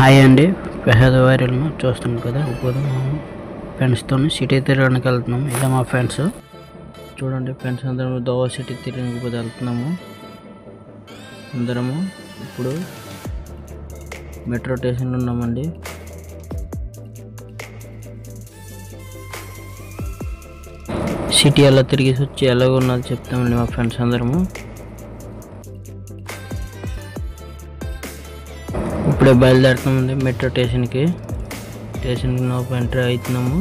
Hi అండి, పేదవారిని చూస్తున్నాం కదా. ఇప్పుడు ఫ్రెండ్స్తో సిటీ తిరగడానికి వెళ్తున్నాము. ఇలా మా ఫ్రెండ్స్ చూడండి, ఫ్రెండ్స్ అందరం దోవ సిటీ తిరగడానికి వెళ్తున్నాము. అందరము ఇప్పుడు మెట్రో స్టేషన్లో ఉన్నామండి. సిటీ ఎలా తిరిగేసి వచ్చి ఎలాగో ఉన్నది చెప్తామండి మా ఫ్రెండ్స్ అందరము. ఇప్పుడే బయలుదేరుతామండి మెట్రో స్టేషన్కి ఎంటర్ అవుతున్నాము.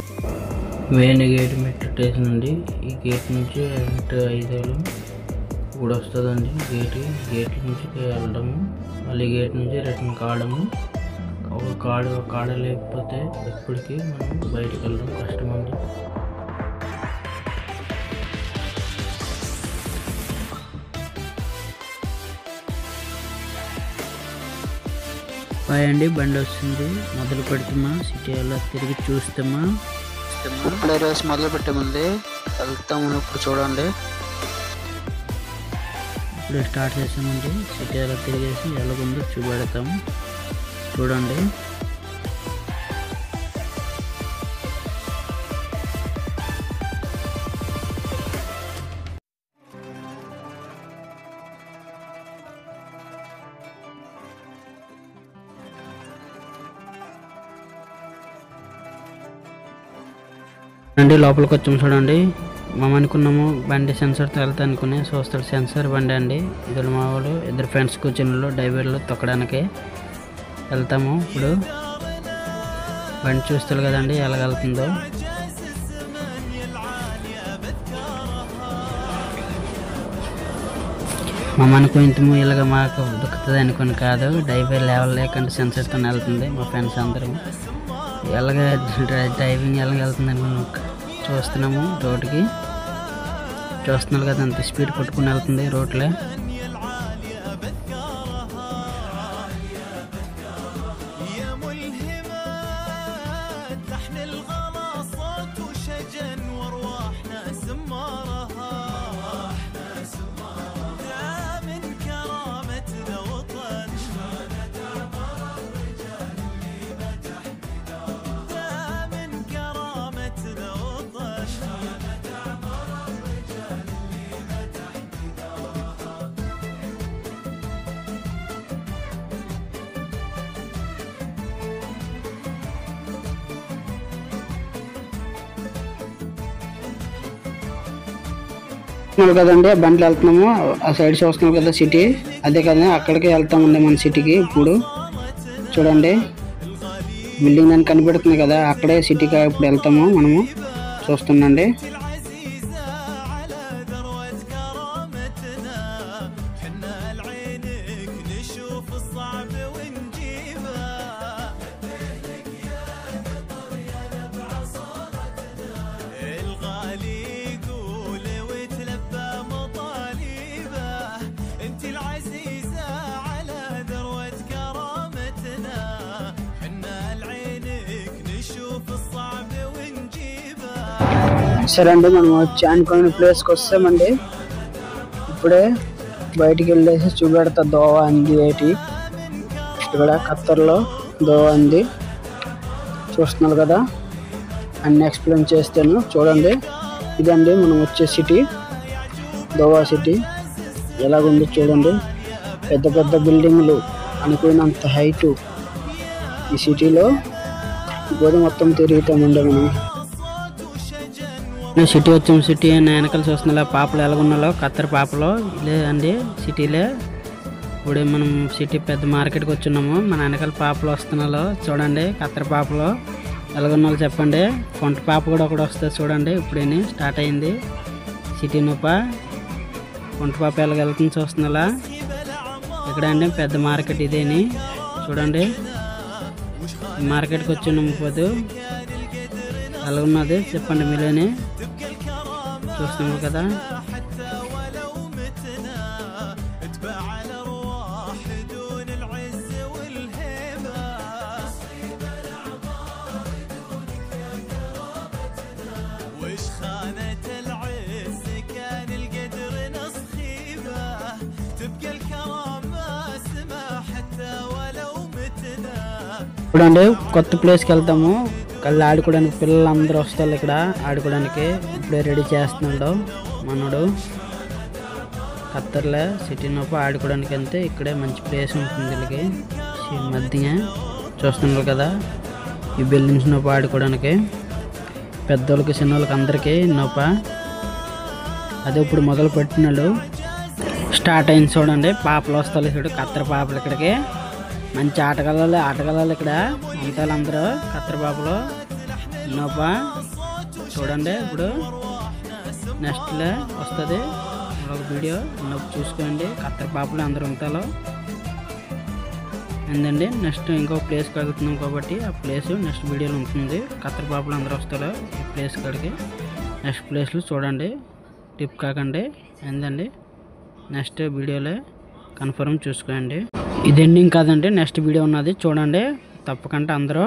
మెయిన్ గేట్ మెట్రో స్టేషన్ అండి. ఈ గేట్ నుంచి ఎంటర్ అయితే ఇప్పుడు వస్తుందండి. గేట్ నుంచి వెళ్ళడము, మళ్ళీ గేట్ నుంచి రిటర్న్ కావడము. ఒక కాడ లేకపోతే ఇప్పటికీ మనం బయటకు వెళ్ళడం కష్టమండి. అండి బండి వస్తుంది, మొదలు పెడుతున్నా. సిటీ అలా తిరిగి చూస్తామా. ఇప్పుడే రేస్ మొదలు పెట్టామండి, వెళ్తాము. ఇప్పుడు చూడండి, ఇప్పుడే స్టార్ట్ చేసామండి. సిటీ అలా తిరిగేసి ఎలాగుందో చూపెడతాము. చూడండి, లోపలికి వచ్చాము. చూడండి, మేము అనుకున్నాము బండి సెన్సర్తో వెళ్తా అనుకుని చూస్తాడు. సెన్సర్ బండి అండి. ఇద్దరు మా వాళ్ళు, ఇద్దరు ఫ్రెండ్స్ కూర్చుని డ్రైవర్లు తొక్కడానికి వెళ్తాము. ఇప్పుడు బండి చూస్తారు కదండి ఎలా వెళ్తుందో. మేము అనుకుంటాము ఇలాగ మాకు దొక్కుతుంది అనుకుని కాదు, డ్రైవర్ లెవెల్ లేకుండా సెన్సర్తో వెళ్తుంది. మా ఫ్రెండ్స్ అందరం ఎలాగ డ్రైవింగ్ ఎలాగ వెళ్తుంది అనుకున్నాం. చూస్తున్నాము, రోడ్డుకి చూస్తున్నారు కదా అంత స్పీడ్ కొట్టుకుని వెళ్తుంది రోడ్లో. కదండి బండ్లు వెళ్తున్నాము, ఆ సైడ్ చూస్తున్నాం కదా సిటీ, అదే కదా అక్కడికి వెళ్తామండి మన సిటీకి. ఇప్పుడు చూడండి, బిల్డింగ్ అని కనిపెడుతుంది కదా, అక్కడే సిటీకి ఇప్పుడు వెళ్తాము మనము. చూస్తుండండి, సరే అండి. మనం వచ్చి అనుకున్న ప్లేస్కి వస్తామండి. ఇప్పుడే బయటికి వెళ్ళేసి చూపెడతా. దోవ అంది ఏంటి ఇక్కడ ఖత్తర్లో దోవ అంది చూస్తున్నారు కదా, అన్ని ఎక్స్ప్లెయిన్ చేస్తాను. చూడండి, ఇదండి మనం వచ్చే సిటీ, దోవా సిటీ. ఎలాగుందో చూడండి, పెద్ద పెద్ద బిల్డింగ్లు, అనుకున్నంత హైటు. ఈ సిటీలో గోడ మొత్తం తిరుగుతామండి మనం. సిటీ వచ్చాము. సిటీ వెనకాల చూస్తున్నా పాపలు ఎలాగున్నాలో, ఖత్తర్ పాపలు ఇలే అండి సిటీలే. ఇప్పుడు మనం సిటీ పెద్ద మార్కెట్కి వచ్చున్నాము. మన వెనకాల పాపలు వస్తున్నాలో చూడండి, ఖత్తర్ పాపలు ఎలాగున్నాలో చెప్పండి. కొంట పాప కూడా ఒకటి వస్తుంది చూడండి. ఇప్పుడేని స్టార్ట్ అయింది సిటీ నూప. కొంట పాప ఎలాగెళ్తుంది చూస్తున్నా. ఇక్కడ అండి పెద్ద మార్కెట్ ఇదేని చూడండి. మార్కెట్కి వచ్చున్నాము. పోదు ఎలా ఉన్నది చెప్పండి మీలోనే. చూస్తున్నాము కదా, تبقى الكرامة سما حتى ولو متنا. చూడండి కొత్త ప్లేస్కి వెళ్తాము. కళ్ళు ఆడుకోవడానికి పిల్లలు అందరూ వస్తారు ఇక్కడ ఆడుకోవడానికి. ఇప్పుడే రెడీ చేస్తున్నాడు మనోడు. ఖత్తర్లో సిటీ నొప్పి ఆడుకోవడానికి వెళ్తే ఇక్కడే మంచి ప్లేస్ ఉంటుంది. వీళ్ళకి మధ్య చూస్తున్నారు కదా, ఈ బిల్డింగ్స్ నొప్పి ఆడుకోవడానికి పెద్దోళ్ళకి చిన్నోళ్ళకి అందరికీ నొప్ప. అదే ఇప్పుడు మొదలు పెట్టినాడు, స్టార్ట్ అయింది. చూడండి పాపలు వస్తారు ఇక్కడ, ఖత్తర్ పాపలు ఇక్కడికి మంచి ఆటగాళ్ళు ఇక్కడ ఉంటారు అందరూ. ఖత్తర్ పాపలు నొప్ప చూడండి. ఇప్పుడు నెక్స్ట్లో వస్తుంది ఒక వీడియో, నొప్పి చూసుకోండి. ఖత్తర్ పాపలు అందరూ ఉంటారు ఏందండి. నెక్స్ట్ ఇంకో ప్లేస్ కడుగుతున్నాం కాబట్టి ఆ ప్లేస్ నెక్స్ట్ వీడియోలో ఉంటుంది. ఖత్తర్ పాపలు అందరూ వస్తారు ఈ ప్లేస్ కాడికి. నెక్స్ట్ ప్లేస్లో చూడండి, టిప్ కాకండి ఏందండి. నెక్స్ట్ వీడియోలో కన్ఫర్మ్ చూసుకోండి. ఇది ఎండింగ్ కాదండి, నెక్స్ట్ వీడియో ఉన్నది చూడండి తప్పకుండా అందరూ.